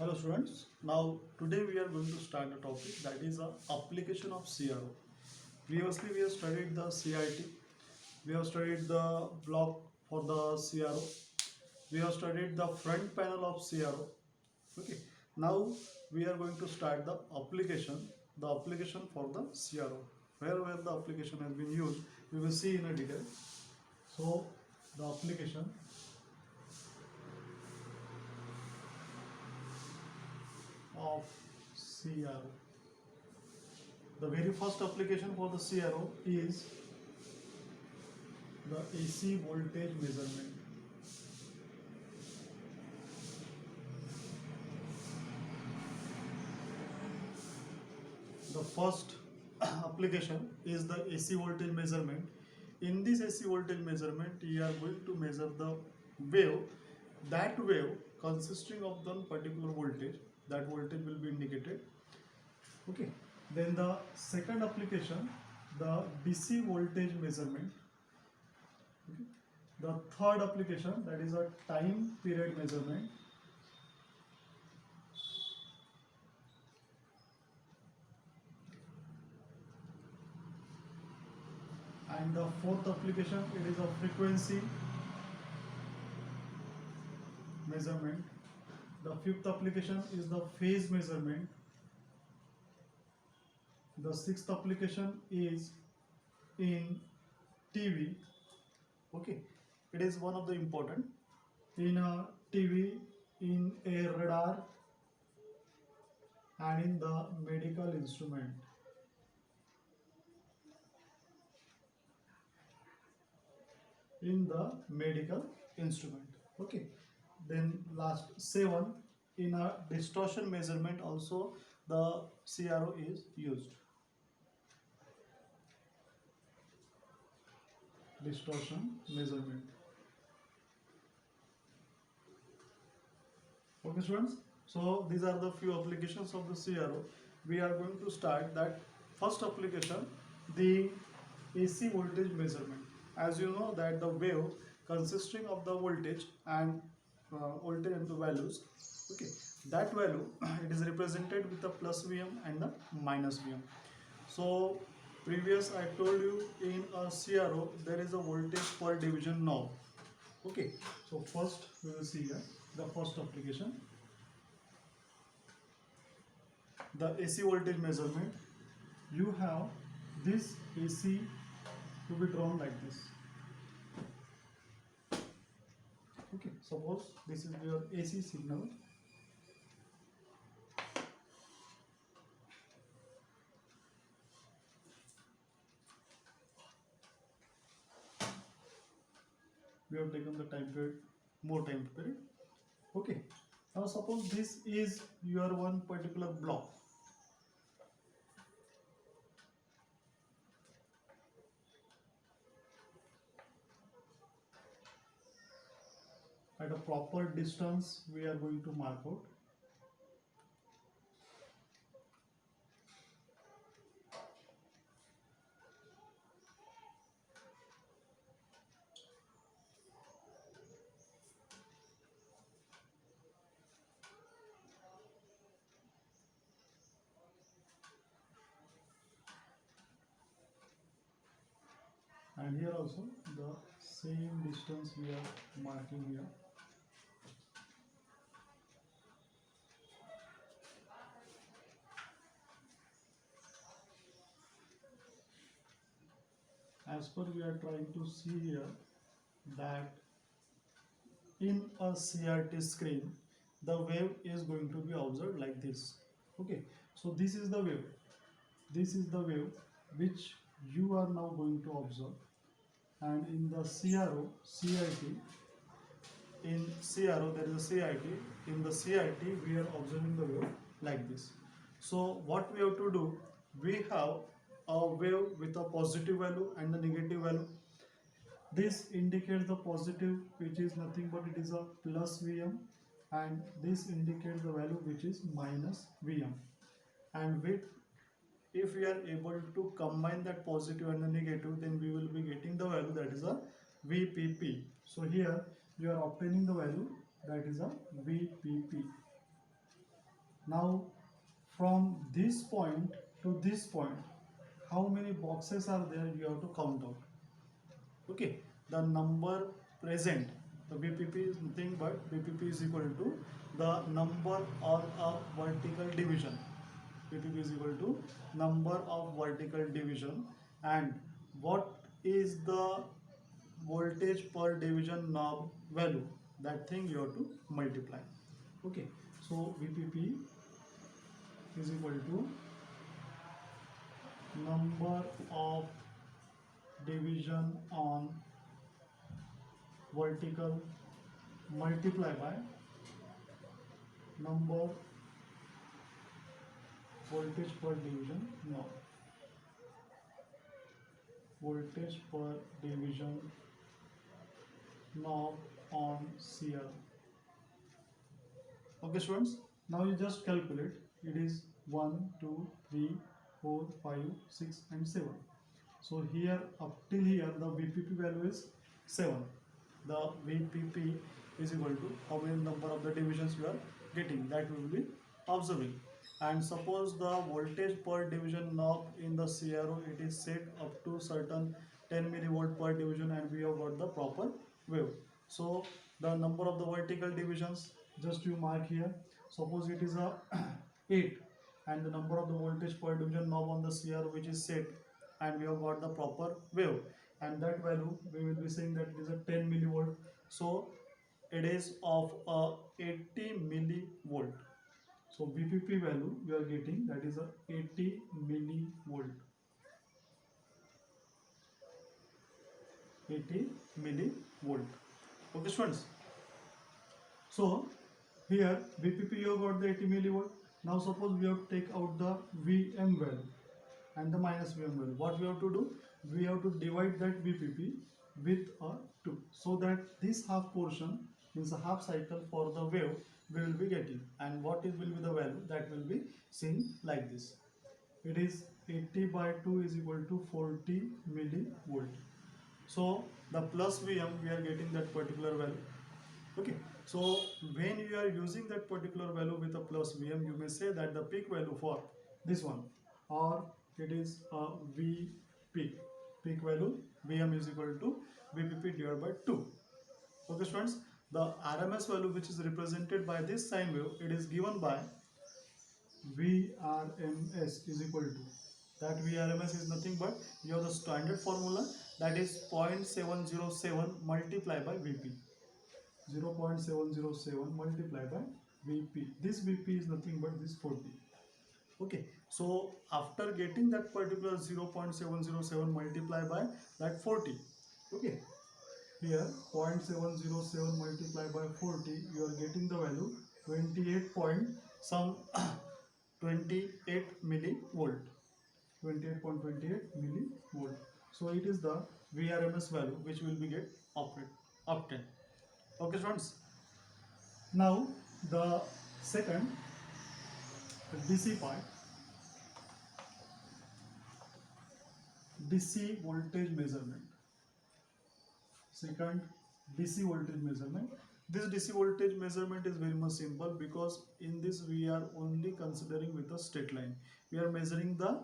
Hello students. Now today we are going to start a topic that is a application of CRO. Previously we have studied the CIT, we have studied the block for the CRO, we have studied the front panel of CRO. Okay. Now we are going to start the application for the CRO. Where the application has been used, we will see in a detail. So the application of CRO. The very first application for the CRO is the AC voltage measurement. The first application is the AC voltage measurement. In this AC voltage measurement, you are going to measure the wave. That wave consisting of one particular voltage. That voltage will be indicated. Okay. Then the second application, the DC voltage measurement. Okay. The third application, that is a time period measurement. And the fourth application, it is a frequency measurement. The fifth application is the phase measurement. The sixth application is in TV. Okay, it is one of the important in a TV, in a radar, and in the medical instrument. In the medical instrument. Okay. Then last 7, in a distortion measurement also the CRO is used. Distortion measurement. Okay students, so these are the few applications of the CRO. We are going to start that first application, the AC voltage measurement. As you know that the wave consisting of the voltage and the values. Okay, that value it is represented with the plus Vm and the minus Vm. So previous I told you in a CRO there is a voltage per division knob. Okay, so first we will see here the first application, the AC voltage measurement. You have this AC to be drawn like this. Okay, suppose this is your AC signal. We have taken the time period, more time period. Okay, now suppose this is your one particular block. At a proper distance we are going to mark out. And here also the same distance we are marking here. As per we are trying to see here that in a CRT screen the wave is going to be observed like this. Okay, so this is the wave. This is the wave which you are now going to observe. And in the CRO, CIT, in CRO there is a CIT. In the CIT we are observing the wave like this. So what we have to do, we have a wave with a positive value and a negative value. This indicates the positive, which is nothing but it is a plus Vm, and this indicates the value which is minus Vm. And with, if we are able to combine that positive and the negative, then we will be getting the value that is a VPP. So here you are obtaining the value that is a VPP. Now from this point to this point, how many boxes are there, you have to count out. Okay, the number present, the BPP is nothing but BPP is equal to the number on a vertical division. BPP is equal to number of vertical division, and what is the voltage per division knob value, that thing you have to multiply. Okay, so VPP is equal to number of division on vertical multiply by number voltage per division knob, voltage per division knob on CR. Okay students, now you just calculate. It is 1, 2, 3, 4, 5, 6 and 7. So here up till here the VPP value is 7. The VPP is equal to how many number of the divisions you are getting, that we will be observing. And suppose the voltage per division knob in the CRO, it is set up to certain 10 millivolt per division, and we have got the proper wave. So the number of the vertical divisions, just you mark here. Suppose it is a 8, and the number of the voltage per division knob on the CRO which is set, and we have got the proper wave, and that value we will be saying that it is a 10 millivolt. So it is of a 80 millivolt. So VPP value you are getting, that is a 80 millivolt. 80 millivolt. Okay students, so here VPP you have got the 80 millivolt. Now suppose we have to take out the VM value and the minus VM value. What we have to do? We have to divide that VPP with a 2, so that this half portion means a half cycle for the wave we will be getting, and what will be the value, that will be seen like this. It is 80 by 2 is equal to 40 millivolt. So the plus VM we are getting that particular value. Okay, so when you are using that particular value with a plus VM, you may say that the peak value for this one, or it is a V peak. Peak value VM is equal to VPP divided by 2. Okay students, the RMS value which is represented by this sine wave, it is given by VRMS is equal to, that VRMS is nothing but you have the standard formula, that is 0.707 multiplied by VP. 0.707 multiplied by VP. This VP is nothing but this 40. Okay, so after getting that particular 0.707 multiplied by that 40, okay, here 0.707 multiplied by 40, you are getting the value 28 point some 28 millivolt. 28.28 millivolt. So it is the VRMS value which will be get obtained. Okay friends, now the second DC part, DC voltage measurement. Second, DC voltage measurement. This DC voltage measurement is very much simple, because in this we are only considering with a straight line. We are measuring the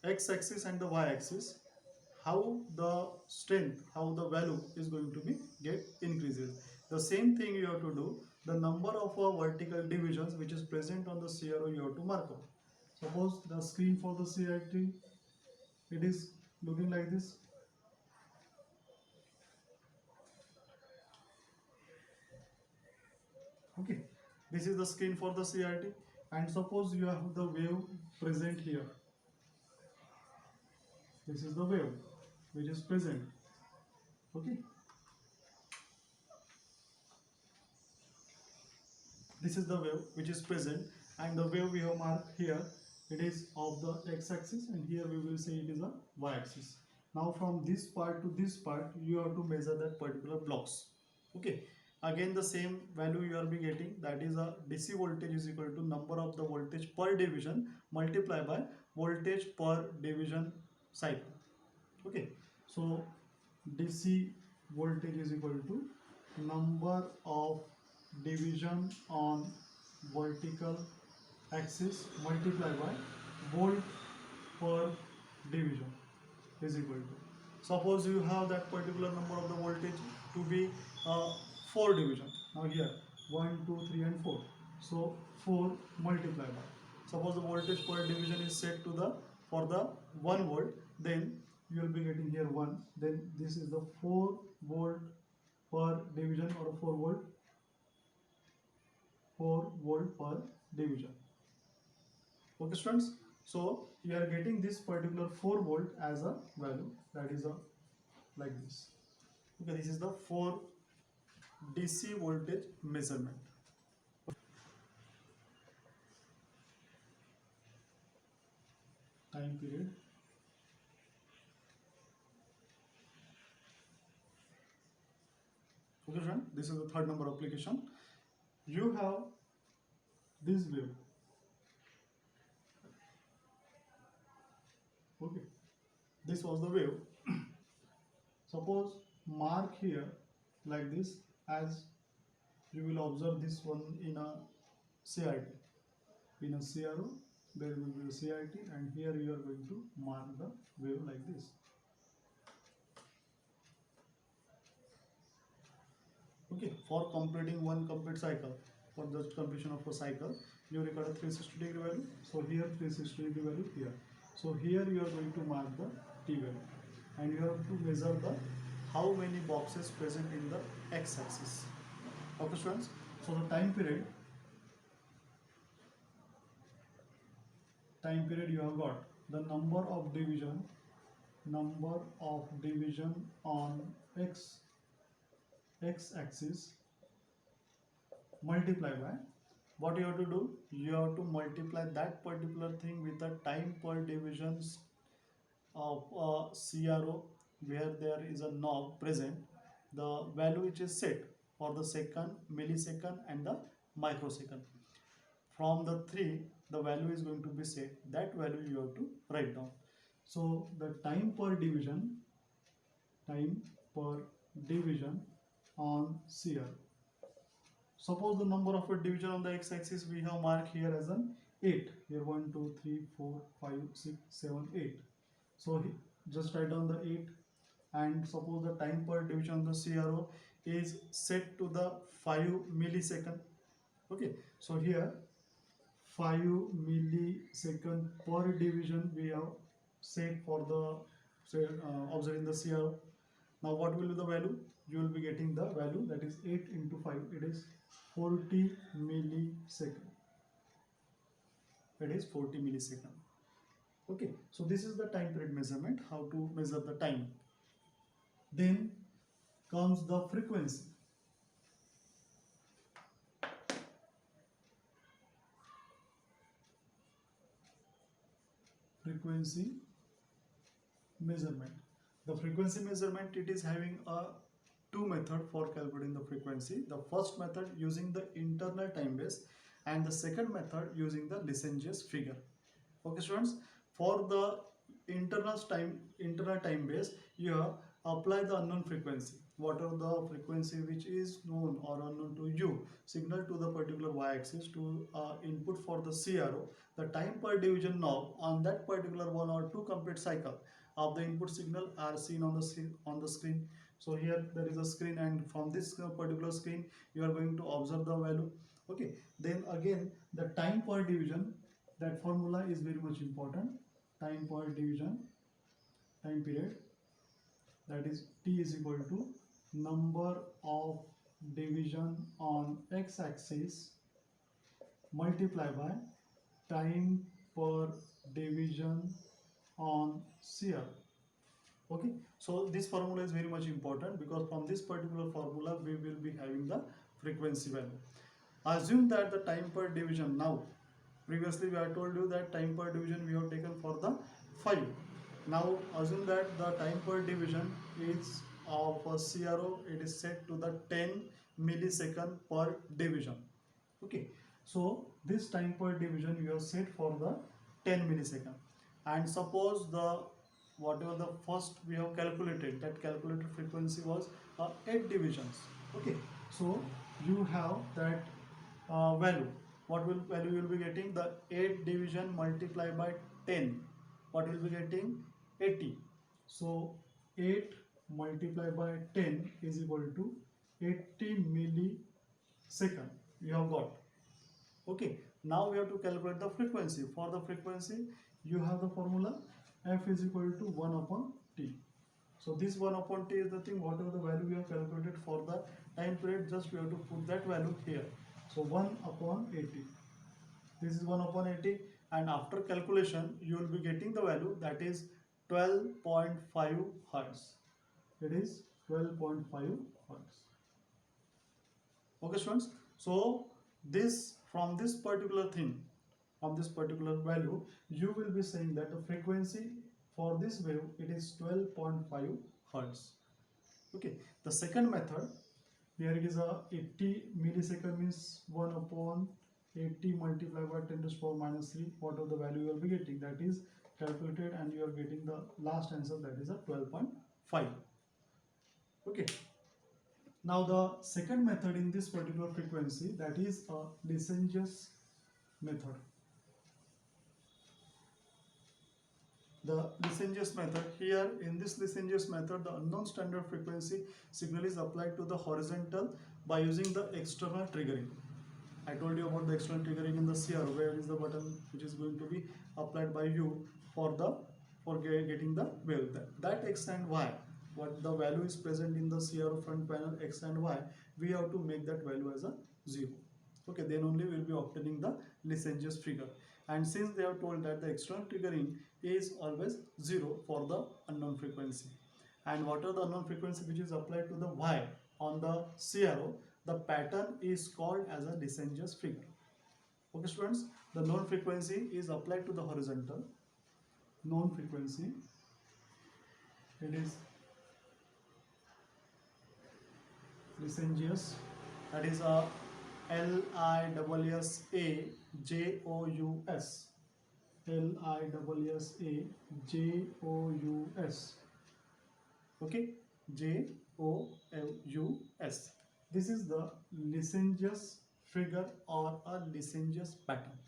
x-axis and the y-axis, how the strength, how the value is going to be get increases. The same thing you have to do. The number of vertical divisions which is present on the CRO you have to mark out. Suppose the screen for the CRT, it is looking like this. Okay, this is the screen for the CRT, and suppose you have the wave present here. This is the wave which is present. Okay, this is the wave which is present, and the wave we have marked here, it is of the x-axis, and here we will say it is a y-axis. Now from this part to this part you have to measure that particular blocks. Okay, again the same value you will be getting, that is a DC voltage is equal to number of the voltage per division multiplied by voltage per division cycle. Okay, so DC voltage is equal to number of division on vertical axis multiplied by volt per division is equal to. Suppose you have that particular number of the voltage to be 4 division. Now here 1, 2, 3 and 4. So 4 multiplied by. Suppose the voltage per division is set to the for the 1 volt, then you will be getting here 1. Then this is the 4 volt per division or 4 volt per division. Okay students, so you are getting this particular 4 volt as a value, that is a like this. Okay, this is the 4 DC voltage measurement. Time period. Okay friend, this is the third number application. You have this wave. Okay, this was the wave. Suppose mark here like this, as you will observe this one in a CRT. In a CRO, there will be a CRT, and here you are going to mark the wave like this. Okay, for completing one complete cycle, for the completion of a cycle, you record a 360-degree value. So here 360-degree value here. So here you are going to mark the T value, and you have to measure the how many boxes present in the x-axis. Okay students, so the time period you have got the number of division on x-axis multiply by, what you have to do, you have to multiply that particular thing with the time per divisions of CRO, where there is a knob present, the value which is set for the second, millisecond and the microsecond. From the three, the value is going to be set. That value you have to write down. So the time per division on CR. Suppose the number of a division on the x-axis we have marked here as an 8. Here 1, 2, 3, 4, 5, 6, 7, 8. So just write down the 8, and suppose the time per division on the CRO is set to the 5 millisecond. Okay, so here 5 millisecond per division we have set for the observing the CRO. Now what will be the value? You will be getting the value, that is 8 into 5, it is 40 millisecond. It is 40 millisecond. Okay, so this is the time period measurement, how to measure the time. Then comes the frequency. Frequency measurement. The frequency measurement, it is having a two method for calculating the frequency. The first method using the internal time base, and the second method using the Lissajous figure. Okay students, for the internal time base, you have apply the unknown frequency. Whatever the frequency which is known or unknown to you, signal to the particular y-axis to input for the CRO, the time per division knob on that particular one or two complete cycle of the input signal are seen on the screen. So here there is a screen, and from this particular screen you are going to observe the value. Okay, then again the time per division, that formula is very much important. Time per division, time period, that is T is equal to number of division on x-axis multiply by time per division on CR. Okay, so this formula is very much important, because from this particular formula we will be having the frequency value. Assume that the time per division, now previously we have told you that time per division we have taken for the 5. Now assume that the time per division is of a CRO, it is set to the 10 millisecond per division. Okay, so this time per division you have set for the 10 millisecond, and suppose the whatever the first we have calculated, that calculated frequency was 8 divisions. Okay, so you have that value what will value you will be getting? The 8 division multiplied by 10, what will be getting? 80. So 8 multiplied by 10 is equal to 80 millisecond. You have got. Okay, now we have to calculate the frequency. For the frequency, you have the formula f is equal to 1 upon t. So this 1 upon t is the thing, whatever the value we have calculated for the time period, just we have to put that value here. So 1 upon 80. This is 1 upon 80, and after calculation you will be getting the value, that is 12.5 hertz. It is 12.5 hertz. Okay students, so this, from this particular thing, from this particular value, you will be saying that the frequency for this wave, it is 12.5 hertz. Okay, the second method, here it is a 80 millisecond, means 1 upon 80 multiplied by 10 to the power minus 3, whatever the value you will be getting, that is calculated, and you are getting the last answer, that is a 12.5. okay. Now the second method in this particular frequency, that is a Lissajous method. The Lissajous method, here in this Lissajous method, the unknown standard frequency signal is applied to the horizontal by using the external triggering. I told you about the external triggering in the CR, where is the button which is going to be applied by you for getting the wave. That X and Y, what the value is present in the CR front panel, X and Y, we have to make that value as a 0. Okay, then only we will be obtaining the Lissajous figure. And since they have told that the external triggering is always 0 for the unknown frequency, and what are the unknown frequency which is applied to the Y on the CRO, the pattern is called as a Lissajous figure. Okay students, the known frequency is applied to the horizontal. Known frequency, it is Lissajous, that is a Lissajous, Lissajous. Okay, JOUS. This is the Lissajous figure or a Lissajous pattern.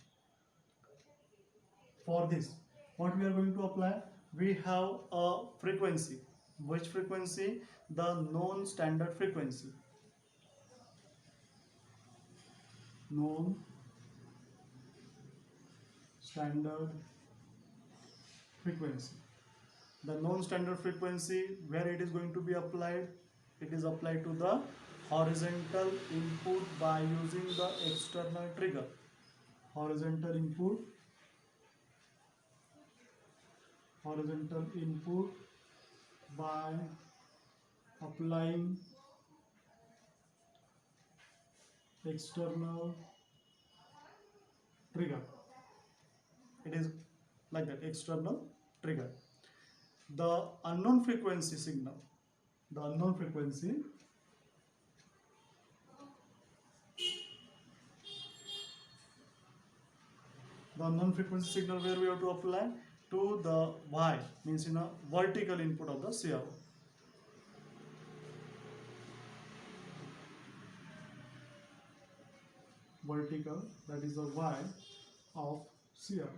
For this, what we are going to apply? We have a frequency. Which frequency? The known standard frequency. Known standard frequency. The known standard frequency, where it is going to be applied? It is applied to the horizontal input by using the external trigger. Horizontal input by applying external trigger. It is like that, external trigger. The unknown frequency signal, the unknown frequency, signal, where we have to apply to the Y, means in a vertical input of the CRO. Vertical, that is the Y of CRO.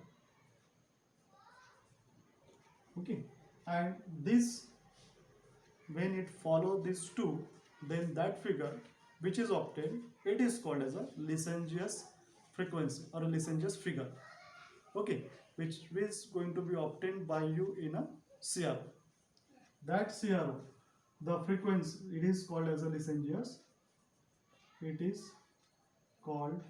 Okay, and this, when it follows these two, then that figure which is obtained, it is called as a Lissajous frequency or a Lissajous figure. Okay, which is going to be obtained by you in a CRO. That CRO, the frequency, it is called as a Lissajous. It is called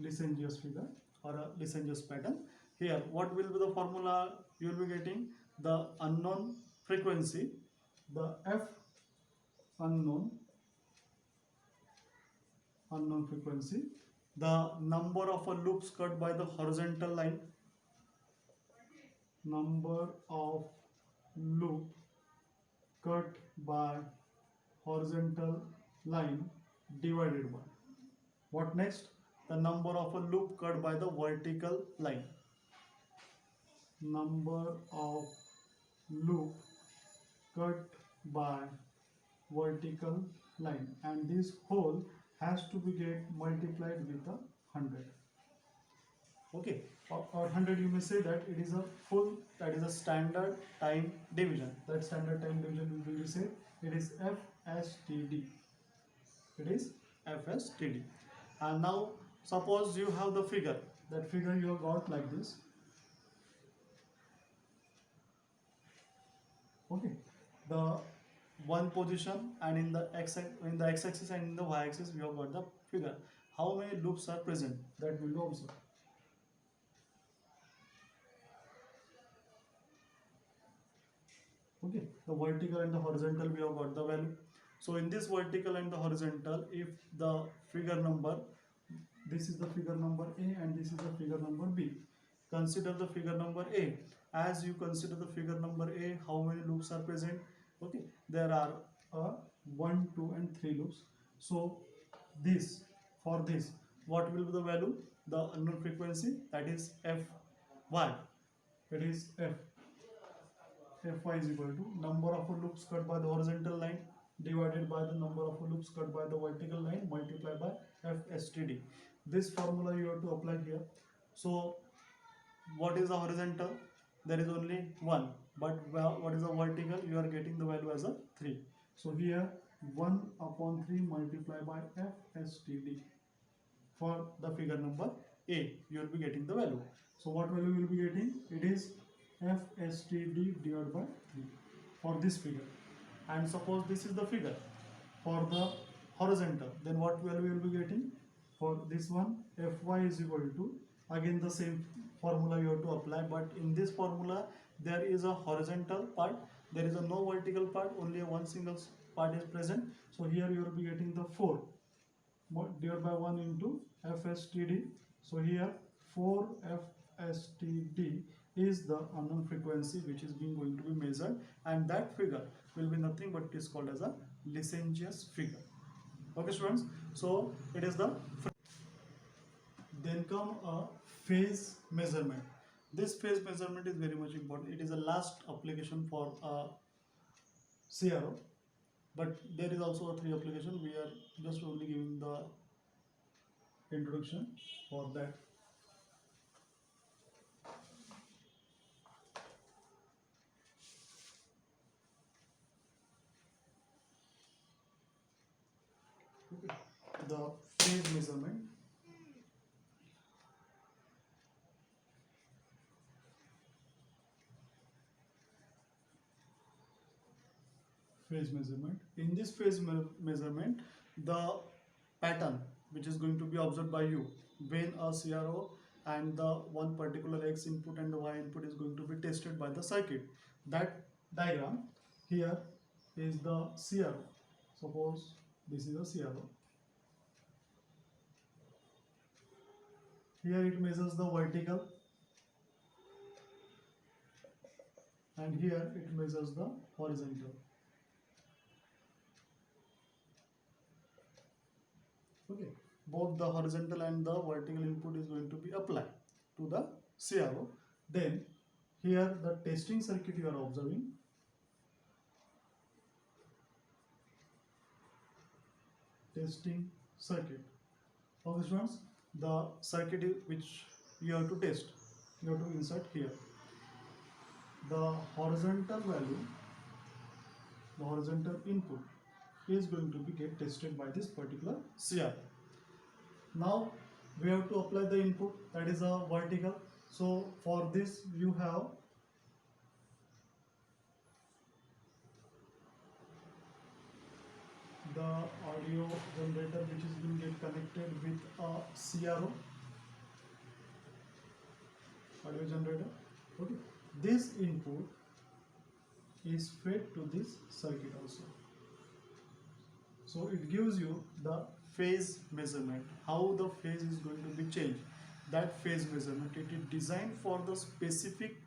Lissajous figure or a Lissajous pattern. Here, what will be the formula you will be getting? The unknown frequency, the F unknown frequency, the number of loops cut by the horizontal line, number of loop cut by horizontal line divided by, what next? The number of a loop cut by the vertical line. Number of loop cut by vertical line, and this whole has to be get multiplied with a 100. Okay, or 100, you may say that it is a full, that is a standard time division. That standard time division will be say it is FSTD. It is FSTD. And now suppose you have the figure. That figure you have got like this. Okay, the one position, and in the x-axis and in the y-axis we have got the figure. How many loops are present? That will be observed. Okay, the vertical and the horizontal we have got the value. So in this vertical and the horizontal, if the figure number, this is the figure number A and this is the figure number B. Consider the figure number A. As you consider the figure number A, how many loops are present? Okay, there are 1, 2 and 3 loops. So this, for this, what will be the value? The unknown frequency, that is Fy. It is Fy is equal to number of loops cut by the horizontal line divided by the number of loops cut by the vertical line multiplied by FSTD. This formula you have to apply here. So what is the horizontal? There is only 1, but what is the vertical? You are getting the value as a 3. So here 1 upon 3 multiplied by FSTD. For the figure number A, you will be getting the value. So what value you will be getting? It is FSTD divided by 3 for this figure. And suppose this is the figure for the horizontal, then what value you will be getting? For this one, Fy is equal to, again the same formula you have to apply, but in this formula there is a horizontal part, there is a no vertical part, only one single part is present. So here you will be getting the 4 divided by 1 into FSTD. So here 4 FSTD is the unknown frequency which is being going to be measured, and that figure will be nothing but it is called as a Lissajous figure. Okay students, so it is the, then come a phase measurement. This phase measurement is very much important. It is the last application for CRO, but there is also a 3 application. We are just only giving the introduction for that. Okay. The phase measurement. Phase measurement. In this phase measurement, the pattern which is going to be observed by you when a CRO and the one particular X input and the Y input is going to be tested by the circuit. That diagram here is the CRO. Suppose this is a CRO. Here it measures the vertical, and here it measures the horizontal. Okay, both the horizontal and the vertical input is going to be applied to the CRO. Then here the testing circuit you are observing. Testing circuit. Okay students, the circuit which you have to test, you have to insert here. The horizontal value, the horizontal input is going to be get tested by this particular CR. Now we have to apply the input, that is a vertical. So for this you have the audio generator which is being get connected with a CRO, audio generator. Okay, this input is fed to this circuit also. So it gives you the phase measurement, how the phase is going to be changed. That phase measurement, it is designed for the specific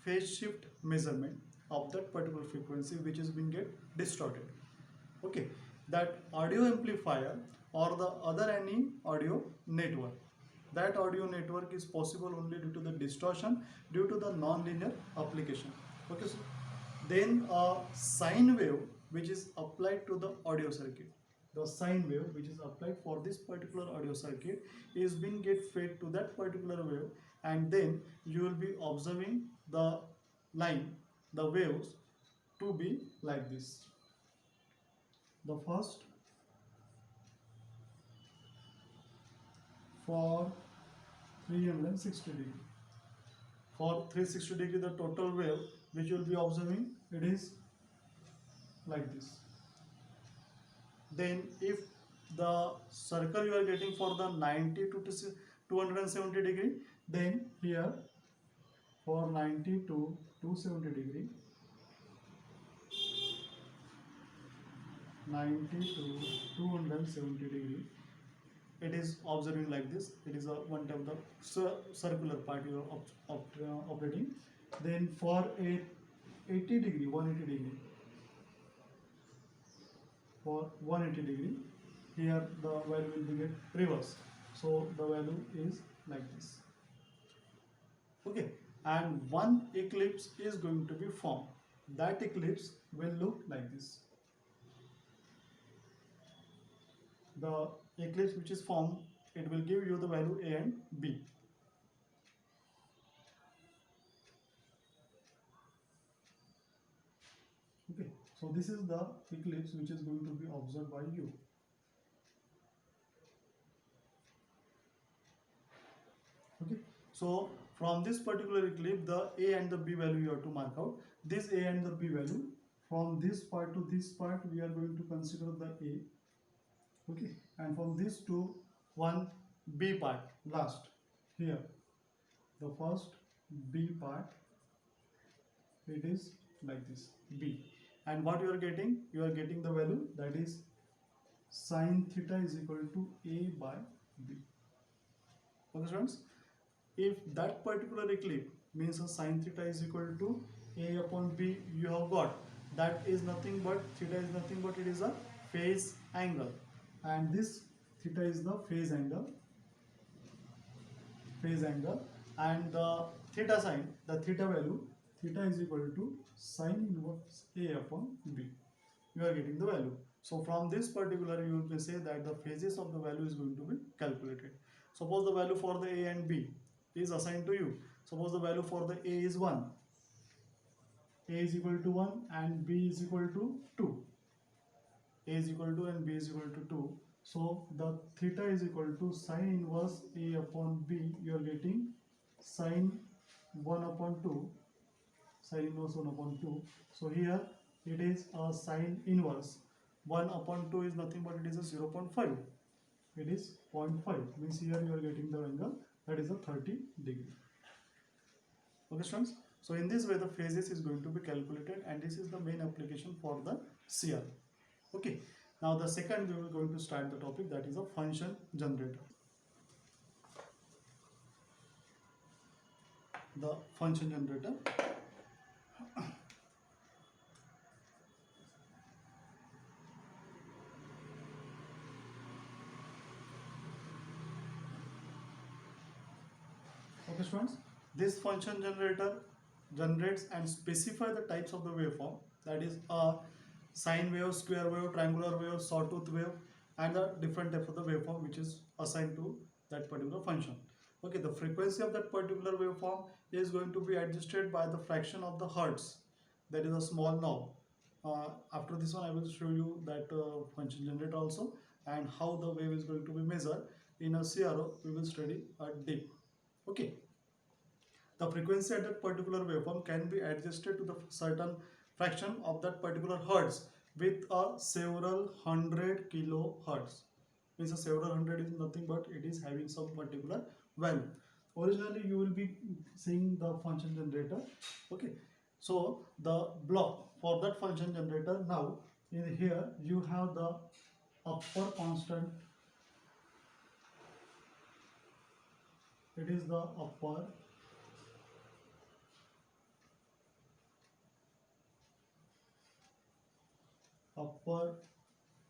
phase shift measurement of that particular frequency which is being get distorted. Okay, that audio amplifier or the other any audio network, that audio network is possible only due to the distortion, due to the non-linear application. Okay, so then a sine wave which is applied to the audio circuit. the sine wave which is applied for this particular audio circuit is being get fed to that particular wave, and then you will be observing the line, the waves to be like this. The first for 360 degree. For 360 degree, the total wave which you will be observing, it is like this. Then if the circle you are getting for the 90 to 270 degree, then here for 90 to 270 degree, 90 to 270 degree, it is observing like this. It is a one type of the circular part you are operating. Then for a 80 degree, 180 degree, for 180 degree, here the value will be get reverse. So the value is like this. Okay, and one eclipse is going to be formed. That eclipse will look like this. The eclipse which is formed, it will give you the value A and B. Okay, so this is the eclipse which is going to be observed by you. Okay, so from this particular eclipse, the A and the B value you have to mark out. This A and the B value, from this part to this part, we are going to consider the A. Okay, and from this to one B part, last here, the first B part, it is like this, B. And what you are getting? You are getting the value, that is sine theta is equal to A by B. Okay students, if that particular eclipse means a sine theta is equal to A upon B, you have got, that is nothing but, theta is nothing but, it is a phase angle, and this theta is the phase angle, and the theta sign, the theta value, theta is equal to sine inverse A upon B. You are getting the value. So from this particular, you will say that the phases of the value is going to be calculated. Suppose the value for the A and B is assigned to you. Suppose the value for the A is 1. A is equal to 1 and B is equal to 2. A is equal to and B is equal to 2. So the theta is equal to sine inverse A upon B. You are getting sine 1 upon 2. Sine inverse 1 upon 2. So here it is a sine inverse. 1 upon 2 is nothing but it is a 0.5. It is 0.5. Means here you are getting the angle, that is a 30 degree. Okay students. So in this way the phases is going to be calculated, and this is the main application for the CR. Okay. Now the second we are going to start the topic, that is a function generator. The function generator. Okay students, this function generator generates and specify the types of the waveform, that is a sine wave, square wave, triangular wave, sawtooth wave, and the different type of the waveform which is assigned to that particular function. Okay, the frequency of that particular waveform is going to be adjusted by the fraction of the hertz, that is a small knob. After this one I will show you that function generator also, and how the wave is going to be measured. In a CRO we will study deep. Okay, the frequency at that particular waveform can be adjusted to the certain fraction of that particular hertz with a several hundred kilohertz. Means a several hundred is nothing but it is having some particular value. Originally you will be seeing the function generator. Okay, so the block for that function generator, now in here you have the upper constant, it is the upper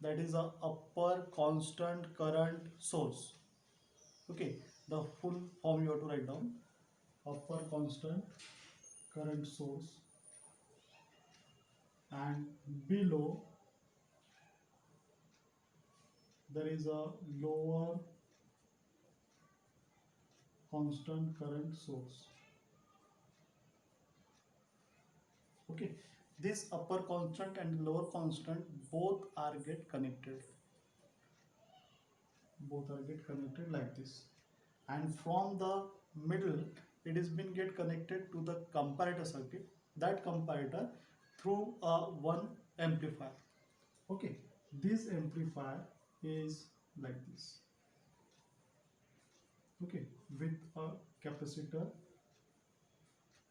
that is a upper constant current source. Okay, the full form you have to write down, upper constant current source, and below there is a lower constant current source. Okay, this upper constant and lower constant both are get connected. Both are get connected like this, and from the middle it is been get connected to the comparator circuit. That comparator through a one amplifier. Okay, this amplifier is like this. Okay, with a capacitor,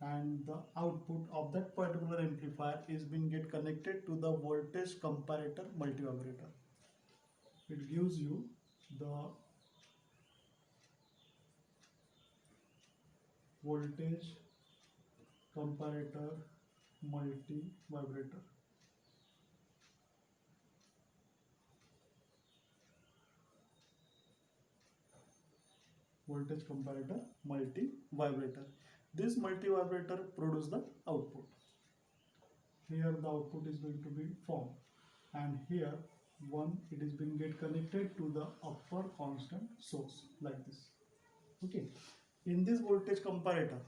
and the output of that particular amplifier is being get connected to the voltage comparator multivibrator. It gives you the voltage comparator multivibrator. Voltage comparator multivibrator. This multivibrator produce the output. Here the output is going to be formed, and here one it is being get connected to the upper constant source like this. Okay, in this voltage comparator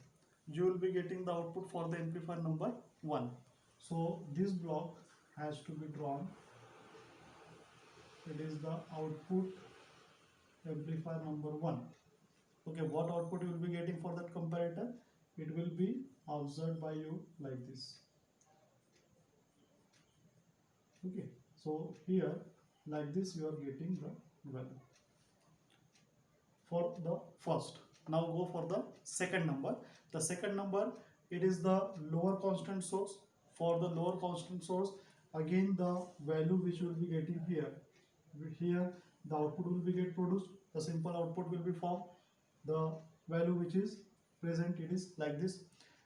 you will be getting the output for the amplifier number 1. So this block has to be drawn. It is the output amplifier number 1. Okay, what output you will be getting for that comparator? It will be observed by you like this. Okay, so here like this you are getting the value for the first. Now go for the second number. The second number, it is the lower constant source. For the lower constant source, again the value which you will be getting here the output will be get produced. The simple output will be formed. The value which is present, it is like this.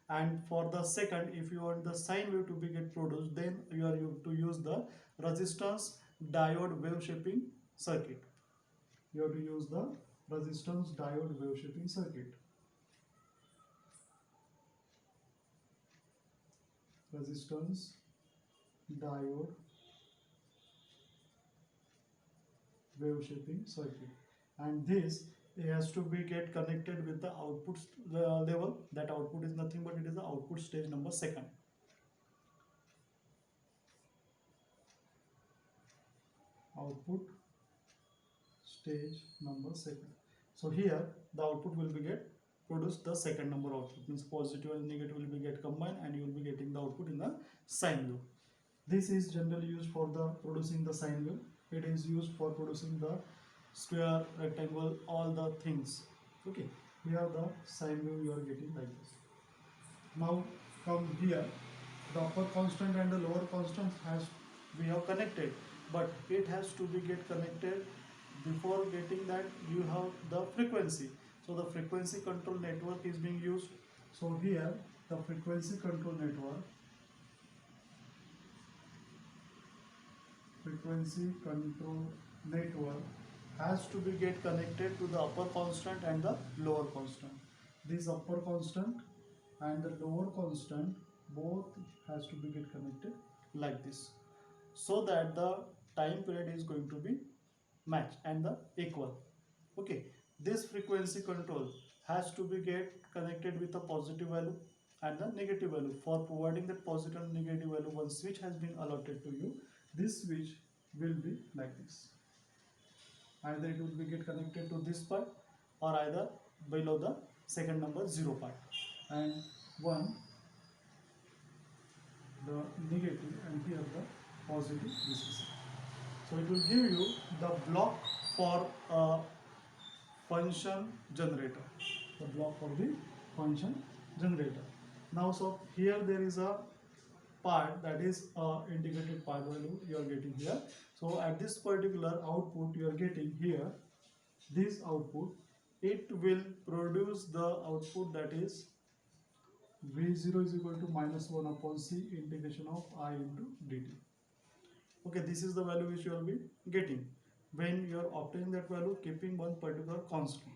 And for the second, if you want the sine wave to be get produced, then you are to use the resistance diode wave shaping circuit. You have to use the resistance diode wave shaping circuit. Resistance diode wave shaping circuit, and this has to be get connected with the output level. That output is nothing but it is the output stage number 2. Output stage number 2. So here the output will be get produced. The second number output means positive and negative will be get combined, and you will be getting the output in the sine wave. This is generally used for the producing the sine wave. It is used for producing the square, rectangle, all the things. Okay, here the sine wave you are getting like this. Now come here, the upper constant and the lower constant we have connected, but it has to be get connected. Before getting that, you have the frequency. So the frequency control network is being used. So here the frequency control network has to be get connected to the upper constant and the lower constant. This upper constant and the lower constant both has to be get connected like this, so that the time period is going to be matched and the equal. Okay, this frequency control has to be get connected with a positive value and the negative value. For providing that positive and negative value, one switch has been allotted to you. This switch will be like this. Either it will be get connected to this part, or either below the second number 0 part, and one the negative and here the positive. This is it. So it will give you the block for a function generator. The block for the function generator. Now, so here there is a part that is indicated part value you are getting here. So at this particular output you are getting here, this output, it will produce the output that is V0 is equal to -1 upon C integration of I into dt. Okay, this is the value which you will be getting when you are obtaining that value keeping one particular constant.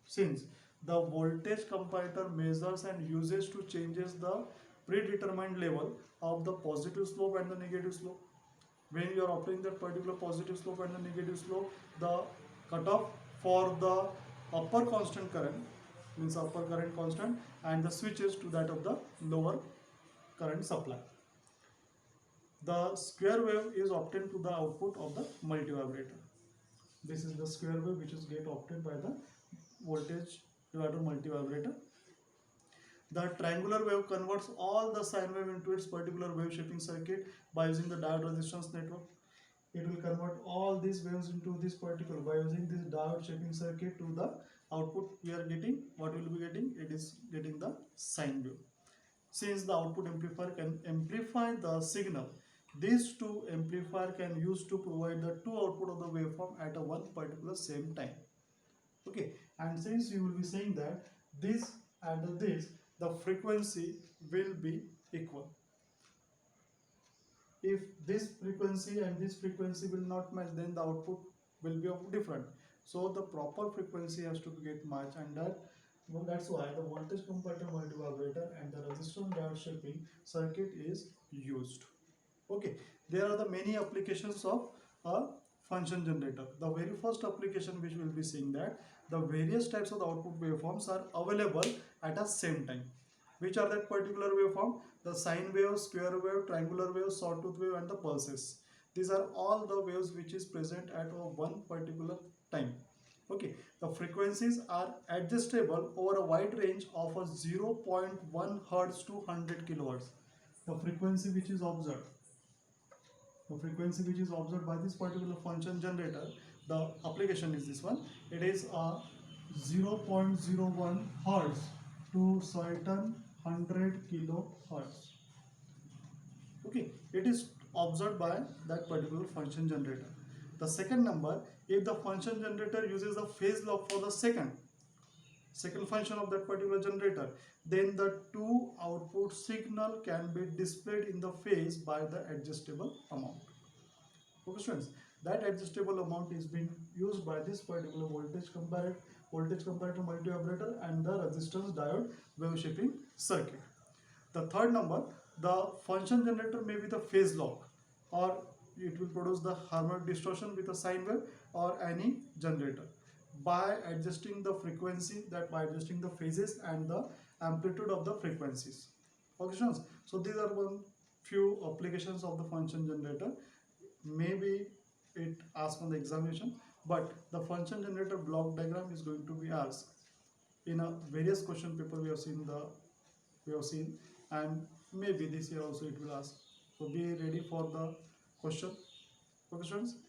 Since the voltage comparator measures and uses to changes the predetermined level of the positive slope and the negative slope. When you are applying that particular positive slope and the negative slope, the cutoff for the upper constant current, means upper current constant, and the switches to that of the lower current supply. The square wave is obtained to the output of the multivibrator. This is the square wave which is get obtained by the voltage divider multivibrator. The triangular wave converts all the sine wave into its particular wave shaping circuit by using the diode resistance network. It will convert all these waves into this particular by using this diode shaping circuit to the output we are getting. What will be getting? It is getting the sine wave. Since the output amplifier can amplify the signal, these two amplifier can use to provide the two output of the waveform at a one particular same time. Okay, and since you will be saying that this and this, the frequency will be equal. If this frequency and this frequency will not match, then the output will be of different. So the proper frequency has to get matched, and that's why the voltage comparator multivibrator and the resistor diode shaping circuit is used. Okay, there are the many applications of a function generator. The very first application which we will be seeing, that the various types of the output waveforms are available at a same time. Which are that particular waveform? The sine wave, square wave, triangular wave, sawtooth wave, and the pulses. These are all the waves which is present at one particular time. Okay, the frequencies are adjustable over a wide range of a 0.1 hertz to 100 kilohertz. The frequency which is observed, the frequency which is observed by this particular function generator, the application is this one. It is a 0.01 hertz to certain 100 kilohertz. Okay, it is observed by that particular function generator. The second number, if the function generator uses the phase lock for the second function of that particular generator, then the two output signal can be displayed in the phase by the adjustable amount. Okay students, that adjustable amount is being used by this particular voltage comparator multivibrator and the resistance diode wave shaping circuit. The third number, the function generator may be the phase lock, or it will produce the harmonic distortion with a sine wave or any generator by adjusting the frequency, that by adjusting the phases and the amplitude of the frequencies. Okay students, so these are one few applications of the function generator. Maybe it asked on the examination, but the function generator block diagram is going to be asked in a various question paper we have seen, and maybe this year also it will ask. So be ready for the question. Okay students,